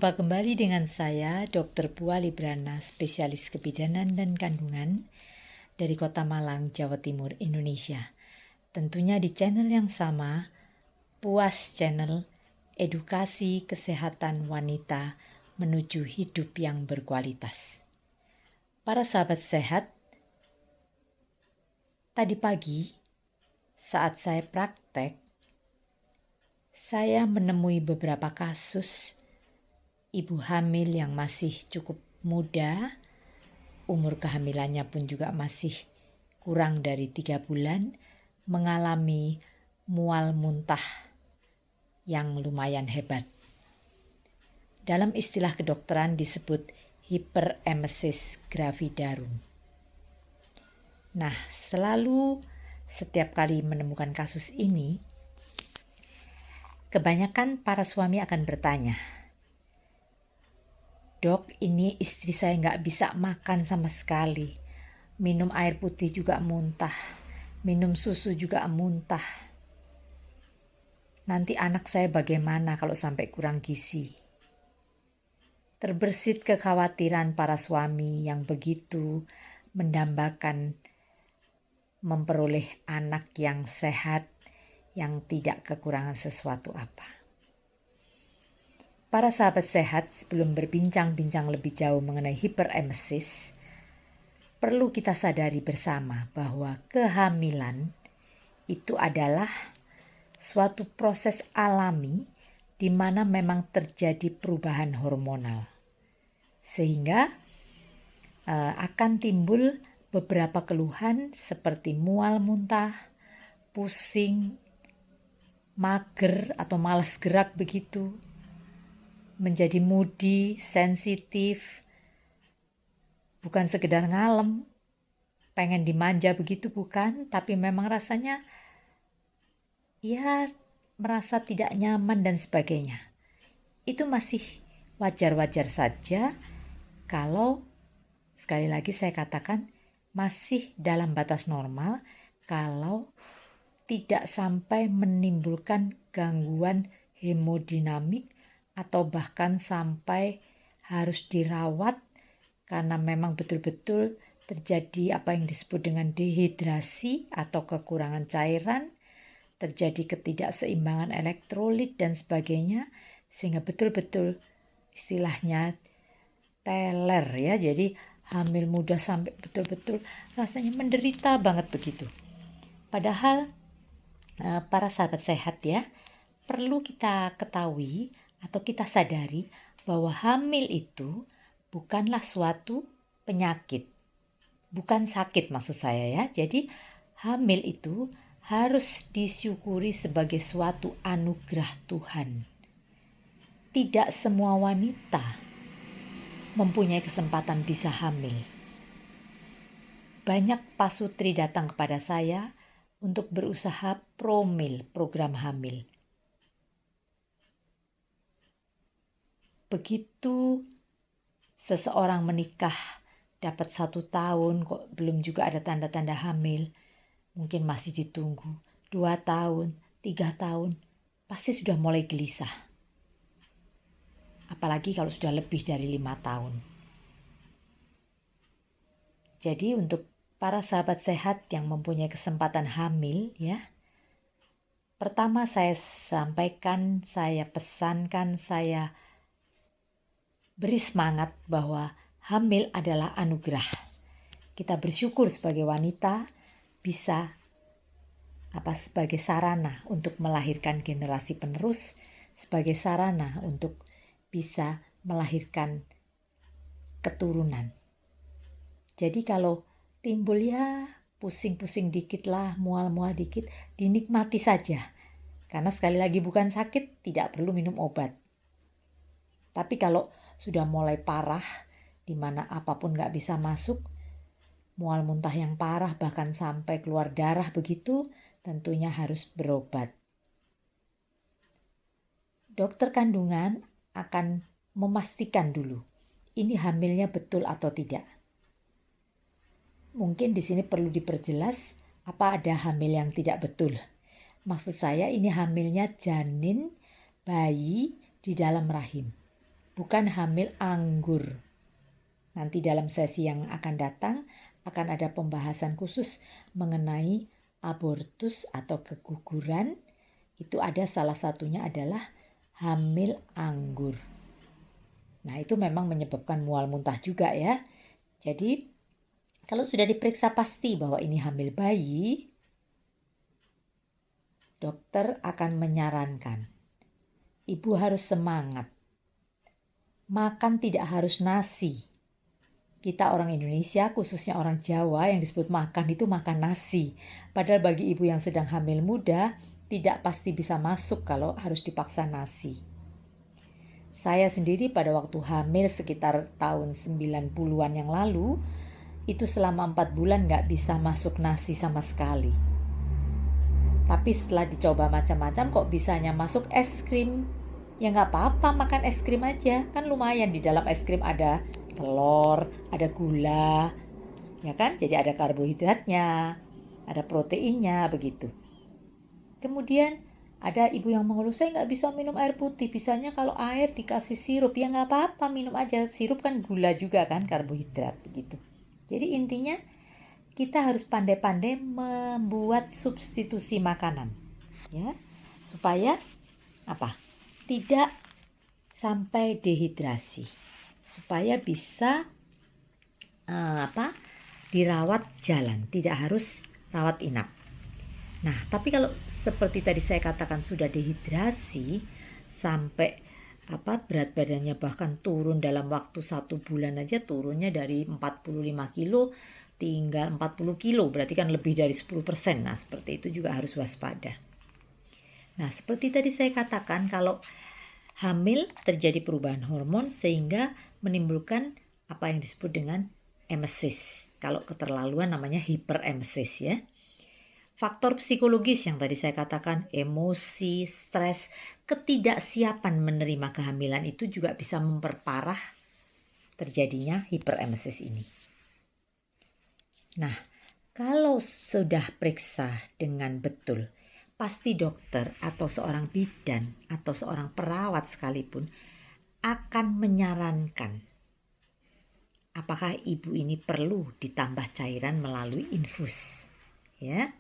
Berjumpa kembali dengan saya, Dr. Pua Librana, spesialis kebidanan dan kandungan dari Kota Malang, Jawa Timur, Indonesia. Tentunya di channel yang sama, Puas Channel, edukasi kesehatan wanita menuju hidup yang berkualitas. Para sahabat sehat, tadi pagi saat saya praktek, saya menemui beberapa kasus ibu hamil yang masih cukup muda, umur kehamilannya pun juga masih kurang dari 3 bulan, mengalami mual muntah yang lumayan hebat. Dalam istilah kedokteran disebut hiperemesis gravidarum. Nah, setiap kali menemukan kasus ini, kebanyakan para suami akan bertanya, "Dok, ini istri saya nggak bisa makan sama sekali. Minum air putih juga muntah. Minum susu juga muntah. Nanti anak saya bagaimana kalau sampai kurang gizi?" Terbersit kekhawatiran para suami yang begitu mendambakan memperoleh anak yang sehat, yang tidak kekurangan sesuatu apa. Para sahabat sehat, sebelum berbincang-bincang lebih jauh mengenai hiperemesis, perlu kita sadari bersama bahwa kehamilan itu adalah suatu proses alami di mana memang terjadi perubahan hormonal. Sehingga akan timbul beberapa keluhan seperti mual muntah, pusing, mager atau malas gerak begitu, menjadi moody, sensitif, bukan sekedar ngalem, pengen dimanja begitu bukan, tapi memang rasanya ya merasa tidak nyaman dan sebagainya. Itu masih wajar-wajar saja kalau, sekali lagi saya katakan, masih dalam batas normal kalau tidak sampai menimbulkan gangguan hemodinamik atau bahkan sampai harus dirawat karena memang betul-betul terjadi apa yang disebut dengan dehidrasi atau kekurangan cairan, terjadi ketidakseimbangan elektrolit dan sebagainya, sehingga betul-betul istilahnya teler ya, jadi hamil muda sampai betul-betul rasanya menderita banget begitu. Padahal para sahabat sehat ya, perlu kita ketahui atau kita sadari bahwa hamil itu bukanlah suatu penyakit. Bukan sakit maksud saya ya. Jadi hamil itu harus disyukuri sebagai suatu anugerah Tuhan. Tidak semua wanita mempunyai kesempatan bisa hamil. Banyak pasutri datang kepada saya untuk berusaha promil program hamil. Begitu seseorang menikah dapat 1 tahun kok belum juga ada tanda-tanda hamil, mungkin masih ditunggu 2 tahun, 3 tahun, pasti sudah mulai gelisah. Apalagi kalau sudah lebih dari 5 tahun. Jadi untuk para sahabat sehat yang mempunyai kesempatan hamil ya, pertama saya sampaikan, saya pesankan, saya beri semangat bahwa hamil adalah anugerah. Kita bersyukur sebagai wanita bisa sebagai sarana untuk melahirkan generasi penerus, sebagai sarana untuk bisa melahirkan keturunan. Jadi kalau timbul ya pusing-pusing dikit lah, mual-mual dikit, dinikmati saja. Karena sekali lagi bukan sakit, tidak perlu minum obat. Tapi kalau sudah mulai parah, di mana apapun gak bisa masuk, mual muntah yang parah bahkan sampai keluar darah begitu, tentunya harus berobat. Dokter kandungan akan memastikan dulu, ini hamilnya betul atau tidak. Mungkin di sini perlu diperjelas, apa ada hamil yang tidak betul. Maksud saya ini hamilnya janin bayi di dalam rahim. bukan hamil anggur. Nanti dalam sesi yang akan datang akan ada pembahasan khusus mengenai abortus atau keguguran. Itu ada salah satunya adalah hamil anggur. Nah, itu memang menyebabkan mual muntah juga ya. Jadi, kalau sudah diperiksa pasti bahwa ini hamil bayi, dokter akan menyarankan, ibu harus semangat. Makan tidak harus nasi. Kita orang Indonesia, khususnya orang Jawa, yang disebut makan itu makan nasi. Padahal bagi ibu yang sedang hamil muda, tidak pasti bisa masuk kalau harus dipaksa nasi. Saya sendiri pada waktu hamil sekitar tahun 90-an yang lalu, itu selama 4 bulan gak bisa masuk nasi sama sekali. Tapi setelah dicoba macam-macam kok bisanya masuk es krim. Ya gak apa-apa makan es krim aja. Kan lumayan di dalam es krim ada telur, ada gula, ya kan? Jadi ada karbohidratnya, ada proteinnya, begitu. Kemudian ada ibu yang mengeluh, saya nggak bisa minum air putih, bisanya kalau air dikasih sirup, ya nggak apa-apa, minum aja. Sirup kan gula juga kan, karbohidrat, begitu. Jadi intinya kita harus pandai-pandai membuat substitusi makanan, ya, supaya apa? Tidak sampai dehidrasi, supaya bisa dirawat jalan, tidak harus rawat inap. Nah, tapi kalau seperti tadi saya katakan sudah dehidrasi sampai berat badannya bahkan turun dalam waktu 1 bulan aja, turunnya dari 45 kilo tinggal 40 kilo, berarti kan lebih dari 10%. Nah, seperti itu juga harus waspada. Nah, seperti tadi saya katakan, kalau hamil terjadi perubahan hormon sehingga menimbulkan apa yang disebut dengan emesis. Kalau keterlaluan namanya hiperemesis ya. Faktor psikologis yang tadi saya katakan, emosi, stres, ketidaksiapan menerima kehamilan itu juga bisa memperparah terjadinya hiperemesis ini. Nah, kalau sudah periksa dengan betul, pasti dokter atau seorang bidan atau seorang perawat sekalipun akan menyarankan apakah ibu ini perlu ditambah cairan melalui infus. Ya.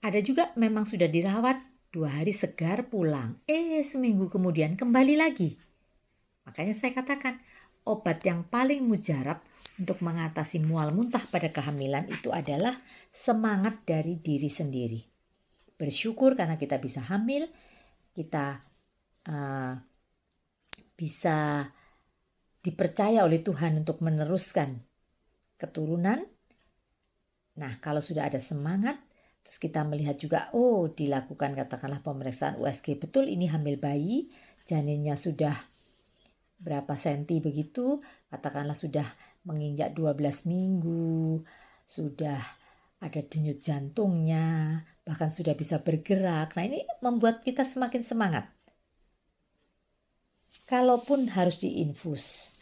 Ada juga memang sudah dirawat 2 hari segar pulang. Seminggu kemudian kembali lagi. Makanya saya katakan obat yang paling mujarab untuk mengatasi mual muntah pada kehamilan itu adalah semangat dari diri sendiri. Bersyukur karena kita bisa hamil, kita bisa dipercaya oleh Tuhan untuk meneruskan keturunan. Nah, kalau sudah ada semangat, terus kita melihat juga, dilakukan katakanlah pemeriksaan USG, betul ini hamil bayi, janinnya sudah berapa senti begitu, katakanlah sudah menginjak 12 minggu, sudah ada denyut jantungnya, bahkan sudah bisa bergerak. Nah, ini membuat kita semakin semangat. Kalaupun harus diinfus,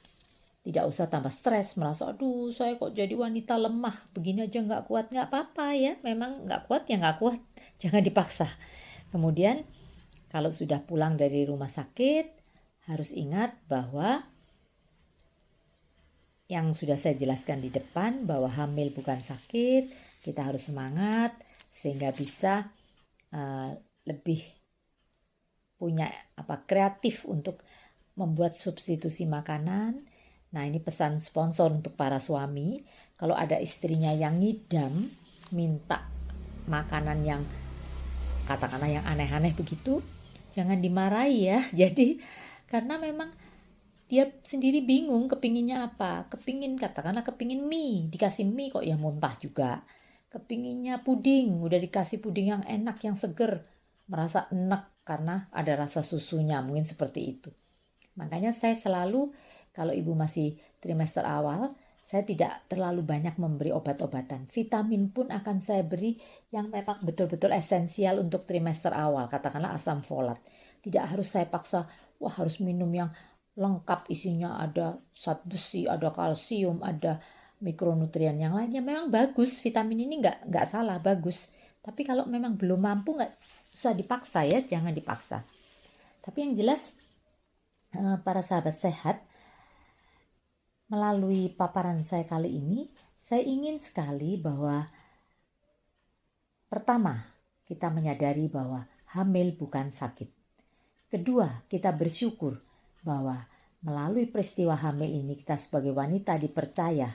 tidak usah tambah stres, merasa aduh saya kok jadi wanita lemah, begini aja nggak kuat. Nggak apa-apa ya, memang nggak kuat ya nggak kuat, jangan dipaksa. Kemudian kalau sudah pulang dari rumah sakit, harus ingat bahwa yang sudah saya jelaskan di depan, bahwa hamil bukan sakit, kita harus semangat sehingga bisa lebih punya kreatif untuk membuat substitusi makanan. Nah, ini pesan sponsor untuk para suami. Kalau ada istrinya yang ngidam, minta makanan yang katakanlah yang aneh-aneh begitu, jangan dimarahi ya. Jadi karena memang dia sendiri bingung kepinginnya apa. Katakanlah kepingin mie, dikasih mie kok ya muntah juga. Kepinginnya puding, udah dikasih puding yang enak, yang seger, merasa enak karena ada rasa susunya, mungkin seperti itu. Makanya saya selalu, kalau ibu masih trimester awal, saya tidak terlalu banyak memberi obat-obatan. Vitamin pun akan saya beri yang memang betul-betul esensial untuk trimester awal, katakanlah asam folat. Tidak harus saya paksa, harus minum yang lengkap, isinya ada zat besi, ada kalsium, ada mikronutrien yang lainnya. Memang bagus, vitamin ini nggak salah, bagus. Tapi kalau memang belum mampu, nggak usah dipaksa ya, jangan dipaksa. Tapi yang jelas, para sahabat sehat, melalui paparan saya kali ini, saya ingin sekali bahwa pertama, kita menyadari bahwa hamil bukan sakit. Kedua, kita bersyukur bahwa melalui peristiwa hamil ini kita sebagai wanita dipercaya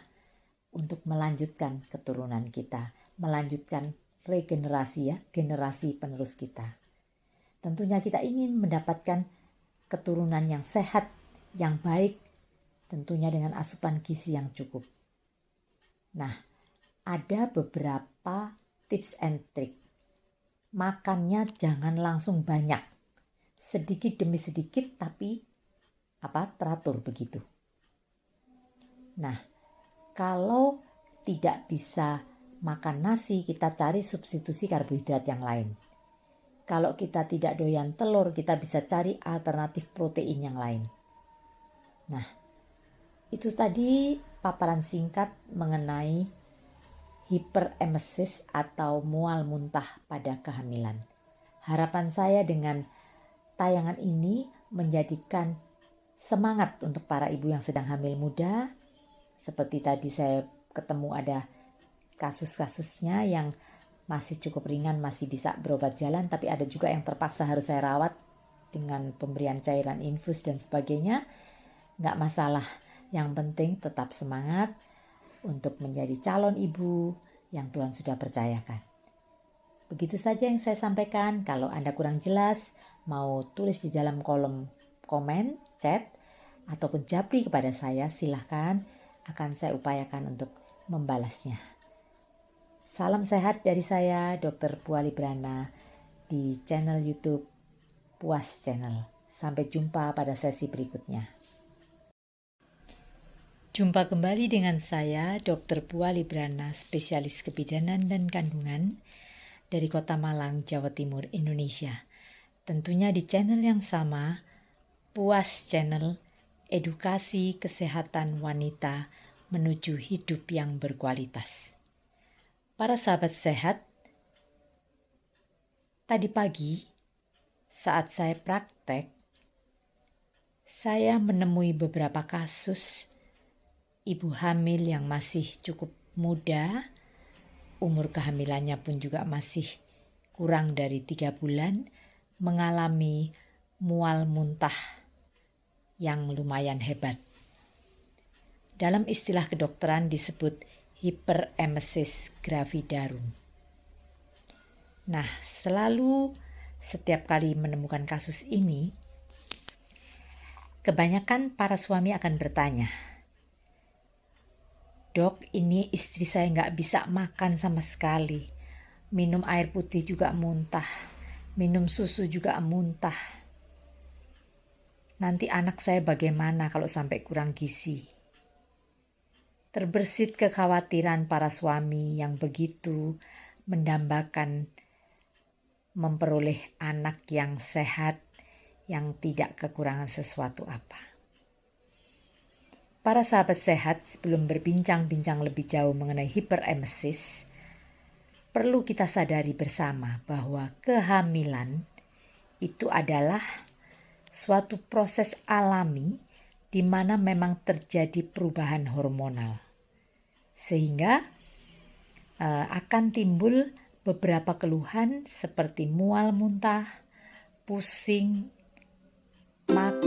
untuk melanjutkan keturunan kita, melanjutkan regenerasi generasi penerus kita. Tentunya kita ingin mendapatkan keturunan yang sehat, yang baik, tentunya dengan asupan gizi yang cukup. Nah, ada beberapa tips and trick. Makannya jangan langsung banyak. Sedikit demi sedikit tapi teratur begitu. Nah, kalau tidak bisa makan nasi, kita cari substitusi karbohidrat yang lain. Kalau kita tidak doyan telur, kita bisa cari alternatif protein yang lain. Nah, itu tadi paparan singkat mengenai hiperemesis atau mual muntah pada kehamilan. Harapan saya dengan tayangan ini menjadikan semangat untuk para ibu yang sedang hamil muda. Seperti tadi saya ketemu ada kasus-kasusnya yang masih cukup ringan, masih bisa berobat jalan, tapi ada juga yang terpaksa harus saya rawat dengan pemberian cairan infus dan sebagainya. Nggak masalah, yang penting tetap semangat untuk menjadi calon ibu yang Tuhan sudah percayakan. Begitu saja yang saya sampaikan. Kalau Anda kurang jelas, mau tulis di dalam kolom komen, chat, ataupun japri kepada saya, silahkan, akan saya upayakan untuk membalasnya. Salam sehat dari saya, Dr. Pua Librana, di channel YouTube Puas Channel. Sampai jumpa pada sesi berikutnya. Jumpa kembali dengan saya, Dr. Pua Librana, spesialis kebidanan dan kandungan dari Kota Malang, Jawa Timur, Indonesia. Tentunya di channel yang sama, Puas Channel, edukasi kesehatan wanita menuju hidup yang berkualitas. Para sahabat sehat, tadi pagi saat saya praktek, saya menemui beberapa kasus ibu hamil yang masih cukup muda, umur kehamilannya pun juga masih kurang dari 3 bulan, mengalami mual muntah yang lumayan hebat. Dalam istilah kedokteran disebut hiperemesis gravidarum. Nah, setiap kali menemukan kasus ini, kebanyakan para suami akan bertanya, "Dok, ini istri saya nggak bisa makan sama sekali. Minum air putih juga muntah. Minum susu juga muntah. Nanti anak saya bagaimana kalau sampai kurang gizi?" Terbersit kekhawatiran para suami yang begitu mendambakan memperoleh anak yang sehat, yang tidak kekurangan sesuatu apa. Para sahabat sehat, sebelum berbincang-bincang lebih jauh mengenai hiperemesis, perlu kita sadari bersama bahwa kehamilan itu adalah suatu proses alami di mana memang terjadi perubahan hormonal. Sehingga akan timbul beberapa keluhan seperti mual muntah, pusing, makan,